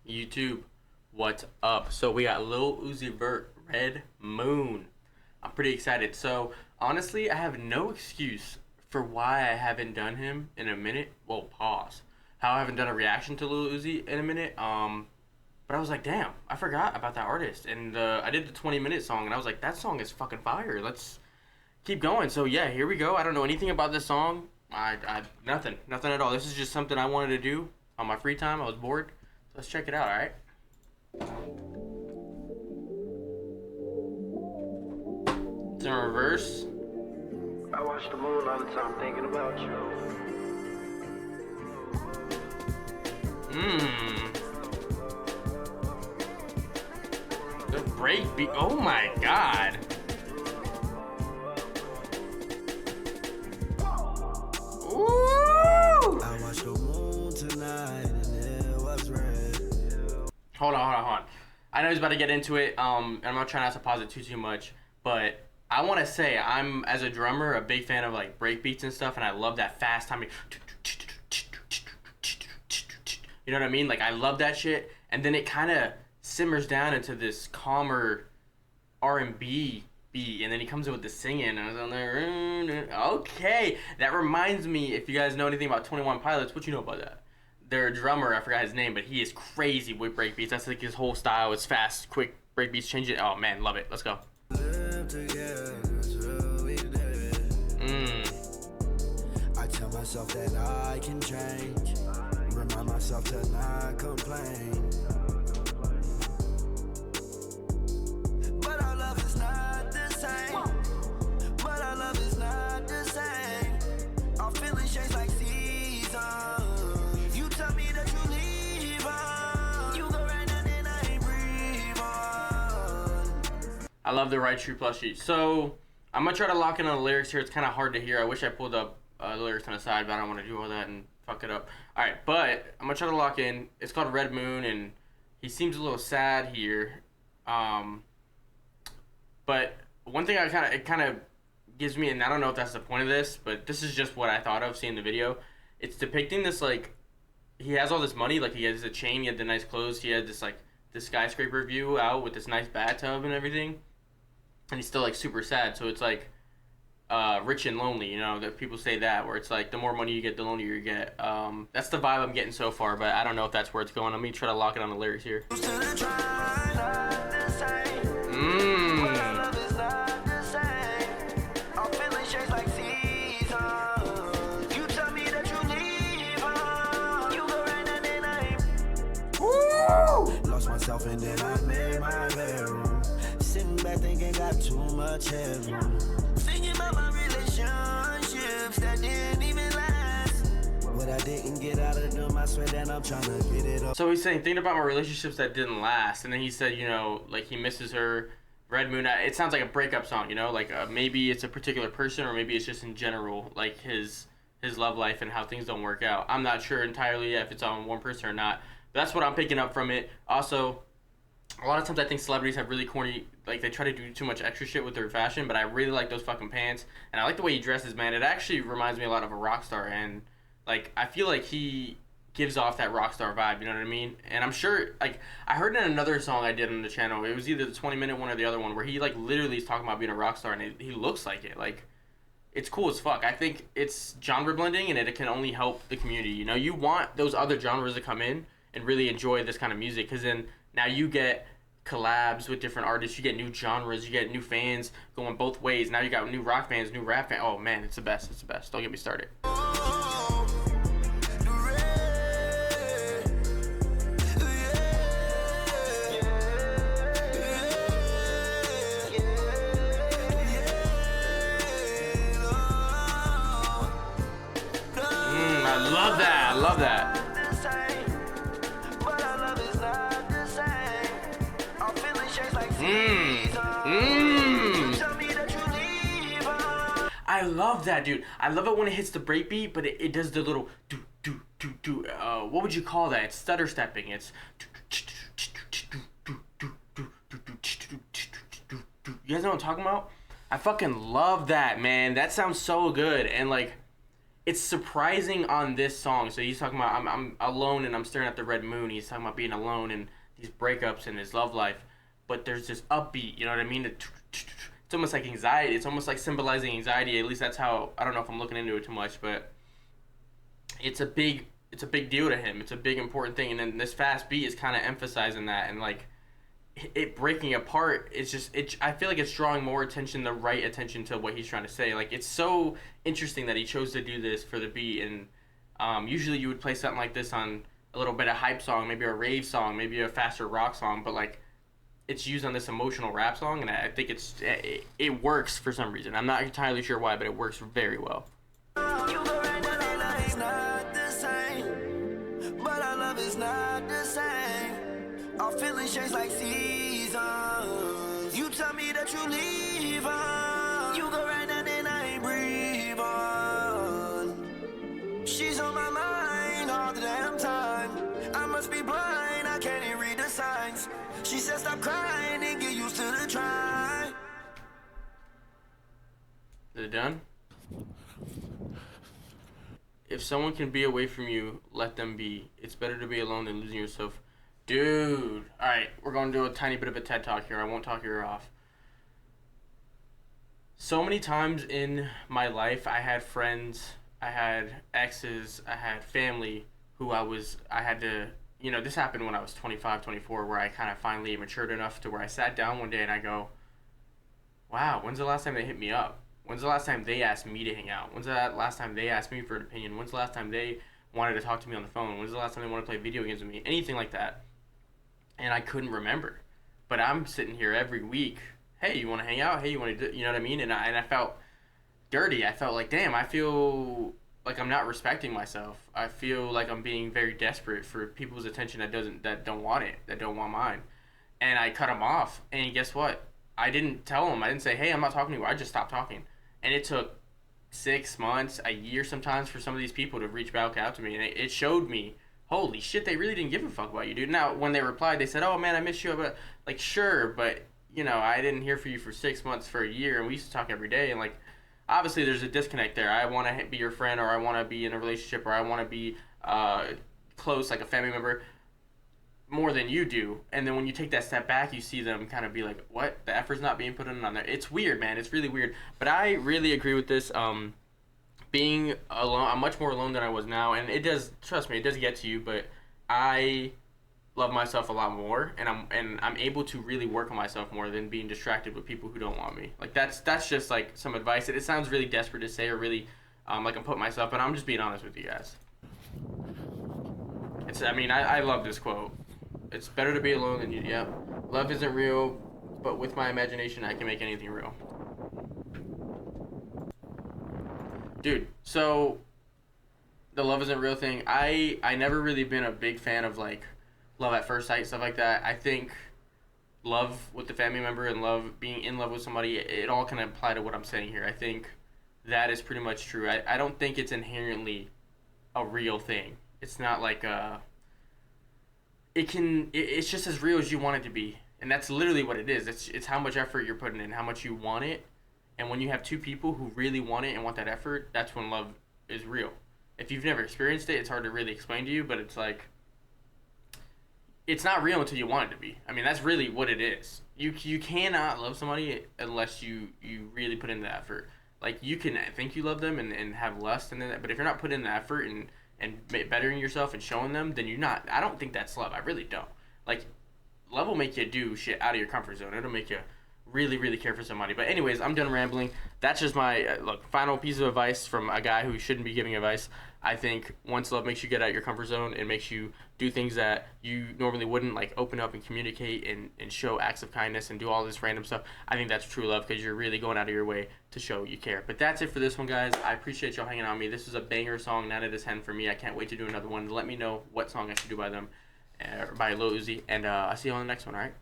YouTube, what's up? So we got Lil Uzi Vert, Red Moon. I'm pretty excited. So honestly, I have no excuse for why I haven't done him in a minute. Well, pause. How I haven't done a reaction to Lil Uzi in a minute. But I was like, damn, I forgot about that artist. And I did the 20-minute song, and I was like, that song is fucking fire. Let's keep going. So yeah, here we go. I don't know anything about this song. Nothing at all. This is just something I wanted to do on my free time. I was bored. So let's check it out, all right? It's in reverse. I watch the moon all the time thinking about you. The break beat. Oh my god. Ooh! I watched the moon tonight and it was red. Hold on. I know he's about to get into it. And I'm not trying not to pause it too much, but I want to say I'm, as a drummer, a big fan of like break beats and stuff, and I love that fast timing. You know what I mean? Like I love that shit, and then it kind of simmers down into this calmer R&B beat, and then he comes in with the singing, and I was on there. Okay, that reminds me, if you guys know anything about 21 Pilots, what you know about that? Their drummer, I forgot his name, but he is crazy with break beats. That's like his whole style. It's fast, quick break beats. Change it. Oh man, love it. Let's go. I tell myself that I can change. Remind myself to not complain. But our love is not the same. But our love is not the same. Our feelings change like seasons. You tell me that you leave on. You go right now and I ain't breathe on. I love the right true plus sheet. So I'm gonna try to lock in on the lyrics here. It's kind of hard to hear. I wish I pulled up the lyrics on the side, but I don't want to do all that and fuck it up. All right, but I'm gonna try to lock in. It's called Red Moon, and he seems a little sad here. But one thing it kind of gives me, and I don't know if that's the point of this, but this is just what I thought of seeing the video. It's depicting this like he has all this money, like he has a chain, he had the nice clothes, he had this like this skyscraper view out with this nice bathtub and everything, and he's still like super sad. So it's like rich and lonely, you know, that people say that, where it's like the more money you get, the lonelier you get. That's the vibe I'm getting so far, but I don't know if that's where it's going. Let me try to lock it on the lyrics here. Lost myself and then I made my bedroom. Sitting back thinking got too much headroom. Thinking about my relationships that didn't even last. What I didn't get out of them, I swear that I'm trying to get it up. So he's saying, thinking about my relationships that didn't last, and then he said, you know, like he misses her. Red Moon. It sounds like a breakup song, you know, like maybe it's a particular person, or maybe it's just in general, like his love life and how things don't work out. I'm not sure entirely if it's on one person or not. But that's what I'm picking up from it. Also, a lot of times I think celebrities have really corny, like they try to do too much extra shit with their fashion, but I really like those fucking pants, and I like the way he dresses, man. It actually reminds me a lot of a rock star, and like I feel like he gives off that rock star vibe, you know what I mean? And I'm sure, like, I heard in another song I did on the channel, it was either the 20-minute one or the other one, where he like literally is talking about being a rock star, and he looks like it. Like, it's cool as fuck. I think it's genre blending, and it can only help the community. You know, you want those other genres to come in and really enjoy this kind of music, because then now you get collabs with different artists, you get new genres, you get new fans going both ways. Now you got new rock fans, new rap fans. Oh man, it's the best. Don't get me started. I love that. I love that, dude. I love it when it hits the break beat, but it does the little do. What would you call that? It's stutter stepping. It's you guys know what I'm talking about? I fucking love that, man. That sounds so good, and like it's surprising on this song. So he's talking about I'm alone and I'm staring at the red moon. He's talking about being alone and these breakups and his love life. But there's this upbeat, you know what I mean? It's almost like anxiety. It's almost like symbolizing anxiety. At least that's how, I don't know if I'm looking into it too much, but it's a big deal to him. It's a big important thing. And then this fast beat is kind of emphasizing that, and like it breaking apart. It's just I feel like it's drawing more attention, the right attention to what he's trying to say. Like it's so interesting that he chose to do this for the beat. And usually you would play something like this on a little bit of hype song, maybe a rave song, maybe a faster rock song, but like it's used on this emotional rap song, and I think it works for some reason. I'm not entirely sure why, but it works very well. Our feelings change like seasons. You tell me that you leave on. You go right now and I ain't breathe on. She's on my mind all the damn time. I must be blind, I can't even read the signs. She said stop crying and get used to the try. Is it done? If someone can be away from you, let them be. It's better to be alone than losing yourself. Dude. Alright, we're going to do a tiny bit of a TED Talk here. I won't talk your ear off. So many times in my life, I had friends, I had exes, I had family who I had to, this happened when I was 25, 24, where I kind of finally matured enough to where I sat down one day and I go, wow, when's the last time they hit me up? When's the last time they asked me to hang out? When's the last time they asked me for an opinion? When's the last time they wanted to talk to me on the phone? When's the last time they wanted to play video games with me? Anything like that. And I couldn't remember. But I'm sitting here every week. Hey, you want to hang out? Hey, you want to do, you know what I mean? And I felt dirty. I felt like, damn, I feel like I'm not respecting myself. I feel like I'm being very desperate for people's attention that don't want it, that don't want mine. And I cut them off. And guess what? I didn't tell them. I didn't say, hey, I'm not talking to you. I just stopped talking. And it took 6 months, a year sometimes for some of these people to reach back out to me. And it showed me, holy shit, they really didn't give a fuck about you, dude. Now, when they replied, they said, oh, man, I miss you. But, like, sure, but, I didn't hear from you for 6 months, for a year, and we used to talk every day. And, like, obviously there's a disconnect there. I want to be your friend, or I want to be in a relationship, or I want to be close, like a family member, more than you do. And then when you take that step back, you see them kind of be like, what? The effort's not being put in on there. It's weird, man. It's really weird. But I really agree with this. Being alone, I'm much more alone than I was now, and it does, trust me, it does get to you, but I love myself a lot more, and I'm able to really work on myself more than being distracted with people who don't want me. Like that's just like some advice. It sounds really desperate to say, or really like I'm putting myself, but I'm just being honest with you guys. I love this quote. It's better to be alone than you. Yeah, love isn't real, but with my imagination, I can make anything real. Dude, so the love isn't real thing. I never really been a big fan of like love at first sight, stuff like that. I think love with the family member and being in love with somebody, it all can apply to what I'm saying here. I think that is pretty much true. I don't think it's inherently a real thing. It's not like it's just as real as you want it to be. And that's literally what it is. It's how much effort you're putting in, how much you want it. And when you have two people who really want it and want that effort, that's when love is real. If you've never experienced it, it's hard to really explain to you, but it's like, it's not real until you want it to be. I mean, that's really what it is. You cannot love somebody unless you really put in the effort. Like, you can think you love them and have lust and that, but if you're not putting in the effort and bettering yourself and showing them, then you're not. I don't think that's love. I really don't. Like, love will make you do shit out of your comfort zone. It'll make you really, really care for somebody. But anyways, I'm done rambling. That's just my final piece of advice from a guy who shouldn't be giving advice. I think once love makes you get out of your comfort zone and makes you do things that you normally wouldn't, like open up and communicate and show acts of kindness and do all this random stuff, I think that's true love, because you're really going out of your way to show you care. But that's it for this one, guys. I appreciate y'all hanging out with me. This is a banger song, 9 out of 10 for me. I can't wait to do another one. Let me know what song I should do by them, by Lil Uzi, and I'll see you on the next one, all right?